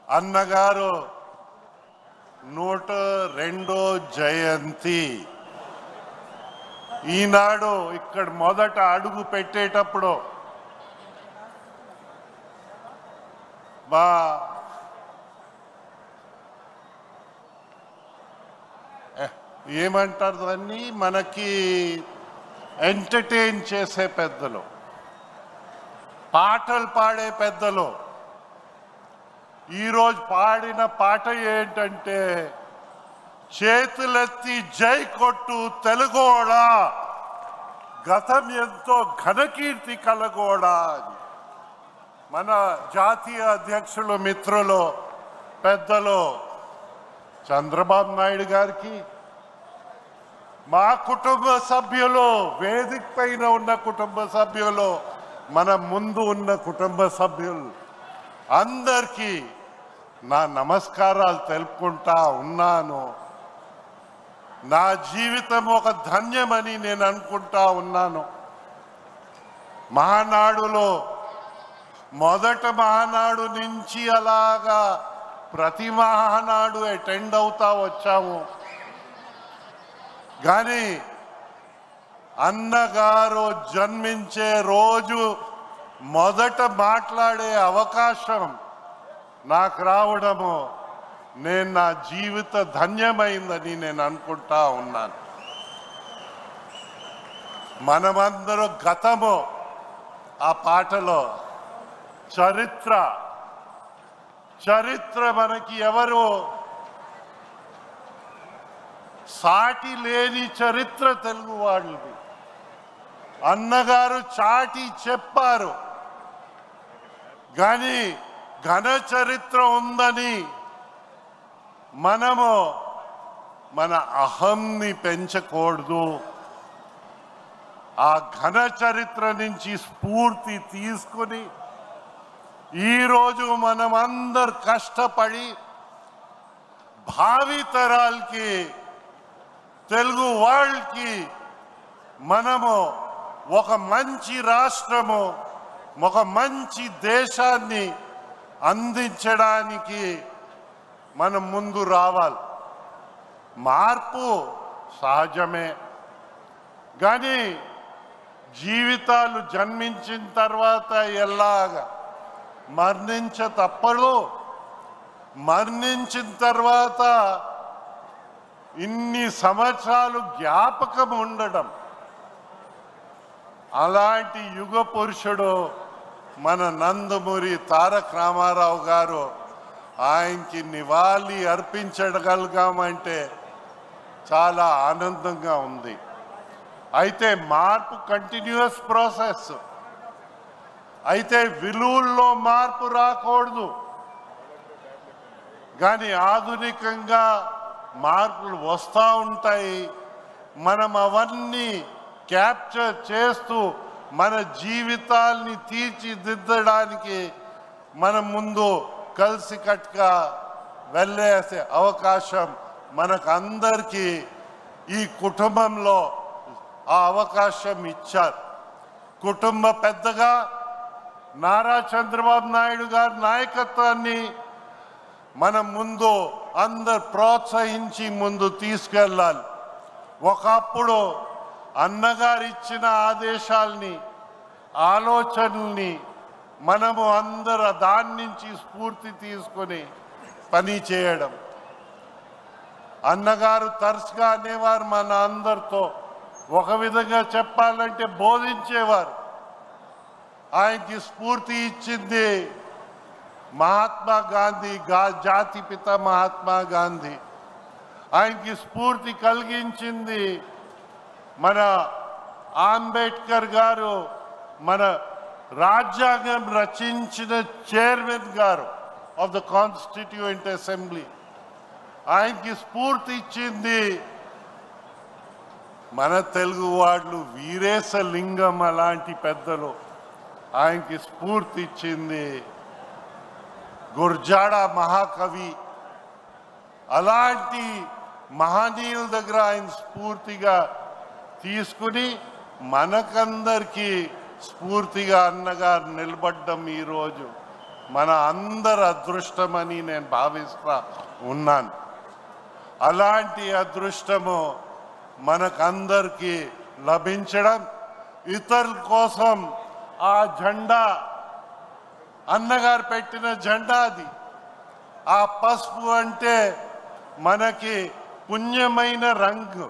అన్నగారు 102వ జయంతి. ఈనాడు ఇక్కడ మొదట అడుగు పెట్టేటప్పుడు మా ఏమంటారు దాన్ని, మనకి ఎంటర్టైన్ చేసే పెద్దలు, పాటలు పాడే పెద్దలు ఈరోజు పాడిన పాట ఏంటంటే, చేతులెత్తి జై కొట్టు తెలుగోడా, గతం ఎంతో ఘనకీర్తి కలగోడా అని మన జాతీయ అధ్యక్షులు మిత్రులు పెద్దలు చంద్రబాబు నాయుడు గారికి, మా కుటుంబ సభ్యులు, వేదిక పైన ఉన్న కుటుంబ సభ్యులు, మన ముందు ఉన్న కుటుంబ సభ్యులు అందరికీ నా నమస్కారాలు తెలుపుకుంటా ఉన్నాను. నా జీవితం ఒక ధన్యమని నేను అనుకుంటా ఉన్నాను. మహానాడులో మొదట మహానాడు నుంచి అలాగా ప్రతి మహానాడు అటెండ్ అవుతా వచ్చాము. కానీ అన్నగారు జన్మించే రోజు మొదట మాట్లాడే అవకాశం నాకు రావడము నేను నా జీవిత ధన్యమైందని నేను అనుకుంటా ఉన్నాను. మనమందరం గతము ఆ పాటలో చరిత్ర మనకి ఎవరు సాటి లేని చరిత్ర తెలుగు వాళ్ళది. అన్నగారు చాటి చెప్పారు, కానీ ఘన చరిత్ర ఉందని మనము మన అహంని పెంచకూడదు. ఆ ఘన చరిత్ర నుంచి స్ఫూర్తి తీసుకుని ఈరోజు మనమందరు కష్టపడి భావితరాలకి, తెలుగు వాళ్ళకి మనము ఒక మంచి రాష్ట్రము, ఒక మంచి దేశాన్ని అందించడానికి మనం ముందు రావాలి. మార్పు సహజమే, కానీ జీవితాలు జన్మించిన తర్వాత ఎలాగా తప్పదు. మరణించిన తర్వాత ఇన్ని సంవత్సరాలు జ్ఞాపకం ఉండడం, అలాంటి యుగ పురుషుడు మన నందమూరి తారక రామారావు గారు. ఆయనకి నివాళి అర్పించగలిగామంటే చాలా ఆనందంగా ఉంది. అయితే మార్పు కంటిన్యూస్ ప్రాసెస్. అయితే విలువల్లో మార్పు రాకూడదు, కానీ ఆధునికంగా మార్పులు వస్తూ ఉంటాయి. మనం అవన్నీ క్యాప్చర్ చేస్తూ మన జీవితాల్ని తీర్చిదిద్దడానికి మనం ముందు కలిసికట్టుగా వెళ్ళేసే అవకాశం మనకు అందరికీ ఈ కుటుంబంలో ఆ అవకాశం ఇచ్చారు. కుటుంబ పెద్దగా నారా చంద్రబాబు నాయుడు గారి నాయకత్వాన్ని మనం ముందు అందరు ప్రోత్సహించి ముందు తీసుకెళ్ళాలి. ఒకప్పుడు అన్నగారు ఇచ్చిన ఆదేశాల్ని, ఆలోచనల్ని మనము అందరూ దాని నుంచి స్ఫూర్తి తీసుకొని పని చేయడం. అన్నగారు తరచుగా అనేవారు మన అందరితో, ఒక విధంగా చెప్పాలంటే బోధించేవారు. ఆయనకి స్ఫూర్తి ఇచ్చింది మహాత్మా గాంధీ, జాతిపిత మహాత్మా గాంధీ. ఆయనకి స్ఫూర్తి కలిగించింది మన అంబేద్కర్ గారు, మన రాజ్యాంగం రచించిన చైర్మన్ గారు ఆఫ్ ద కాన్స్టిట్యూయెంట్ అసెంబ్లీ. ఆయనకి స్ఫూర్తి ఇచ్చింది మన తెలుగు వాళ్ళు, వీరేశలింగం అలాంటి పెద్దలు. ఆయనకి స్ఫూర్తి ఇచ్చింది గుర్జాడ మహాకవి. అలాంటి మహనీయుల దగ్గర ఆయన స్ఫూర్తిగా తీసుకుని మనకందరికీ స్ఫూర్తిగా అన్నగారు నిలబడ్డం ఈరోజు మన అందరి అదృష్టమని నేను భావిస్తా ఉన్నాను. అలాంటి అదృష్టము మనకందరికీ లభించడం, ఇతరుల కోసం ఆ జెండా అన్నగారు పెట్టిన జెండా అది. ఆ పసుపు అంటే మనకి పుణ్యమైన రంగు,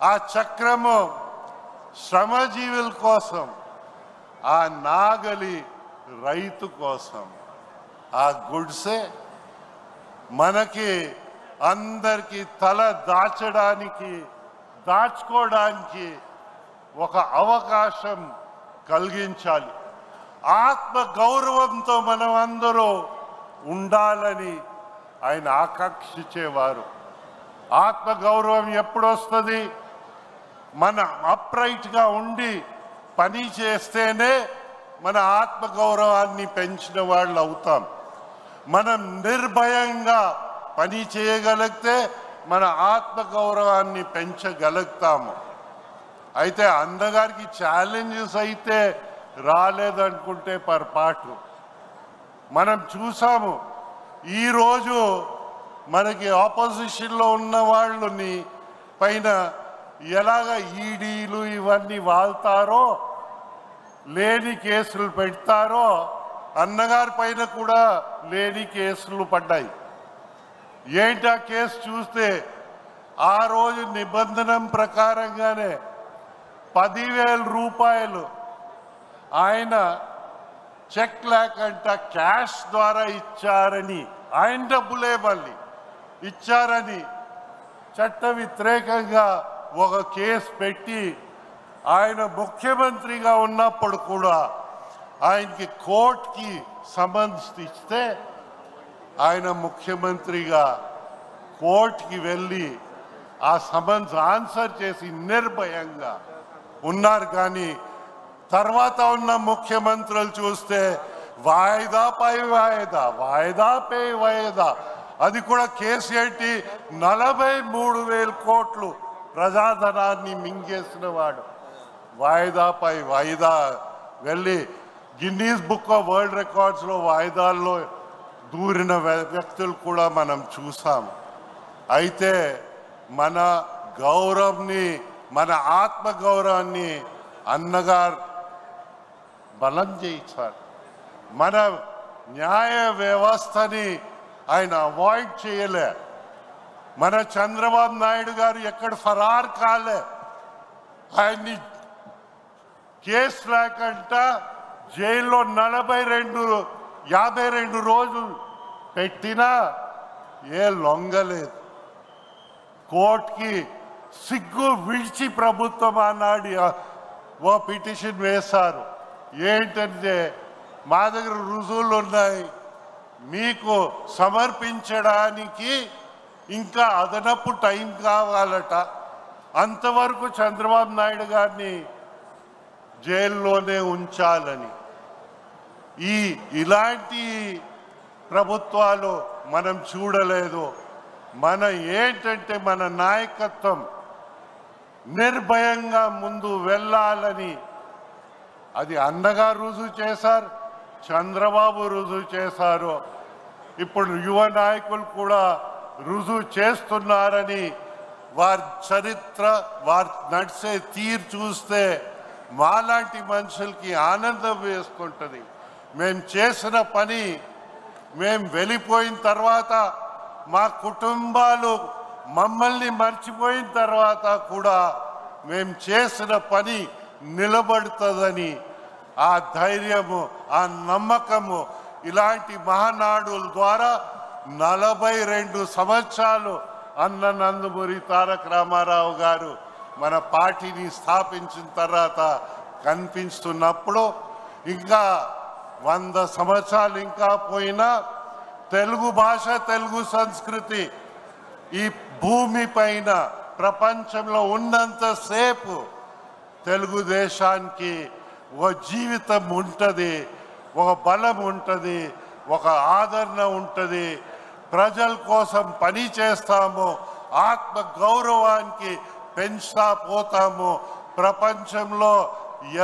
ఆ చక్రము శ్రమజీవుల కోసం, ఆ నాగలి రైతు కోసం, ఆ గుడ్సే మనకి అందరికీ తల దాచుకోవడానికి ఒక అవకాశం కలిగించాలి. ఆత్మ గౌరవంతో మనం అందరూ ఉండాలని ఆయన ఆకాంక్షించేవారు. ఆత్మ గౌరవం ఎప్పుడు వస్తుంది? మనం అప్రైట్గా ఉండి పని చేస్తేనే మన ఆత్మ గౌరవాన్ని పెంచిన వాళ్ళు అవుతాం. మనం నిర్భయంగా పని చేయగలిగితే మన ఆత్మ గౌరవాన్ని పెంచగలుగుతాము. అయితే అన్నగారికి ఛాలెంజెస్ అయితే రాలేదనుకుంటే పొరపాటు. మనం చూసాము ఈరోజు మనకి ఆపోజిషన్లో ఉన్న వాళ్ళని పైన ఎలాగ ఈడీలు ఇవన్నీ వాళ్తారో, లేని కేసులు పెడతారో, అన్నగారి పైన కూడా లేని కేసులు పడ్డాయి. ఏంటి ఆ కేసు చూస్తే ఆ రోజు నిబంధన ప్రకారంగానే 10,000 రూపాయలు ఆయన చెక్ లేకుండా క్యాష్ ద్వారా ఇచ్చారని, ఆయన డబ్బులే మళ్ళీ ఇచ్చారని చట్ట వ్యతిరేకంగా ఒక కేసు పెట్టి ఆయన ముఖ్యమంత్రిగా ఉన్నప్పుడు కూడా ఆయనకి కోర్టుకి సమన్స్ ఇస్తే ఆయన ముఖ్యమంత్రిగా కోర్టుకి వెళ్ళి ఆ సమన్స్ ఆన్సర్ చేసి నిర్భయంగా ఉన్నారు. కానీ తర్వాత ఉన్న ముఖ్యమంత్రులు చూస్తే వాయిదా పై వాయిదా, వాయిదా పై వాయిదా. అది కూడా కేసు ఏంటి? 43,000 కోట్లు ప్రజాధనాన్ని మింగేసిన వాడు వాయిదా పై వాయిదా వెళ్ళి గిన్నీస్ బుక్ ఆఫ్ వరల్డ్ రికార్డ్స్లో వాయిదాల్లో దూరిన వ్యక్తులు కూడా మనం చూసాం. అయితే మన గౌరవాన్ని, మన ఆత్మ గౌరవాన్ని అన్నగారు బలం చేయించారు. మన న్యాయ వ్యవస్థని ఆయన అవాయిడ్ చేయలే. మన చంద్రబాబు నాయుడు గారు ఎక్కడ ఫరార్ కాలే. ఆయన్ని కేసు లేకుండా జైల్లో 52 రోజులు పెట్టినా లొంగలేదు. కోర్టుకి సిగ్గు విడిచి ప్రభుత్వం ఆనాడు ఓ పిటిషన్ వేశారు. ఏంటంటే మా దగ్గర రుజువులు ఉన్నాయి, మీకు సమర్పించడానికి ఇంకా అదనపు టైం కావాలట. అంతవరకు చంద్రబాబు నాయుడు గారిని జైల్లోనే ఉంచాలని. ఇలాంటి ప్రభుత్వాలు మనం చూడలేదు. మన ఏంటంటే మన నాయకత్వం నిర్భయంగా ముందు వెళ్ళాలని అది అన్నగారు రుజువు చేశారు, చంద్రబాబు రుజువు చేశారు, ఇప్పుడు యువ నాయకులు కూడా రుజువు చేస్తున్నారని వారి చరిత్ర, వారి నడిచే తీరు చూస్తే మాలాంటి మనుషులకి ఆనందం వేస్తుంటుంది. మేము చేసిన పని మేము వెళ్ళిపోయిన తర్వాత మా కుటుంబాలు మమ్మల్ని మర్చిపోయిన తర్వాత కూడా మేము చేసిన పని నిలబడుతుందని ఆ ధైర్యము, ఆ నమ్మకము ఇలాంటి మహానాడుల ద్వారా 42 సంవత్సరాలు అన్న నందమూరి తారక రామారావు గారు మన పార్టీని స్థాపించిన తర్వాత కనిపిస్తున్నప్పుడు ఇంకా 100 సంవత్సరాలు ఇంకా పోయినా తెలుగు భాష, తెలుగు సంస్కృతి ఈ భూమి పైన ప్రపంచంలో ఉన్నంతసేపు తెలుగుదేశానికి ఒక జీవితం ఉంటుంది, ఒక బలం ఉంటుంది, ఒక ఆదరణ ఉంటుంది. ప్రజల కోసం పని చేస్తాము, ఆత్మ గౌరవానికి పెంచుతా పోతాము. ప్రపంచంలో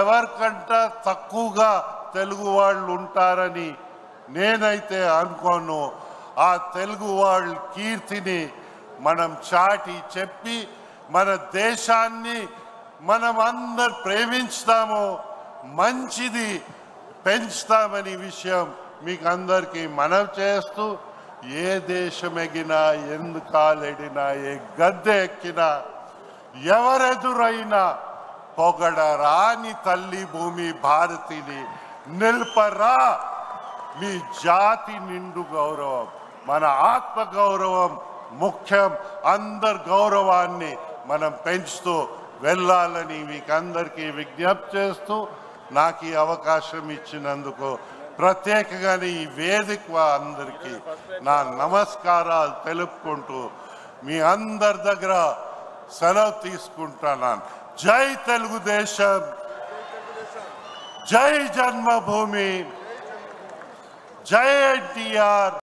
ఎవరికంటే తక్కువగా తెలుగు వాళ్ళు ఉంటారని నేనైతే అనుకోను. ఆ తెలుగు వాళ్ళ కీర్తిని మనం చాటి చెప్పి మన దేశాన్ని మనం అందరు ప్రేమించుతాము, మంచిది పెంచుతామని విషయం మీకు అందరికీ మనవి చేస్తూ, ఏ దేశం ఎగినా, ఎందు కాలెడినా, ఏ గద్దె ఎక్కినా, ఎవరెదురైనా పొగడరాని తల్లి భూమి భారతిని నిల్పరా మీ జాతి నిండు గౌరవం, మన ఆత్మ గౌరవం ముఖ్యం. అందరి గౌరవాన్ని మనం పెంచుతూ వెళ్ళాలని మీకు అందరికీ విజ్ఞప్తి చేస్తూ, నాకు ఈ అవకాశం ఇచ్చినందుకు ప్రత్యేకంగా ఈ వేదిక అందరికీ నా నమస్కారాలు తెలుపుకుంటూ మీ అందరి దగ్గర సెలవు తీసుకుంటున్నాను. జై తెలుగుదేశం, జై జన్మభూమి, జై ఎన్టీఆర్.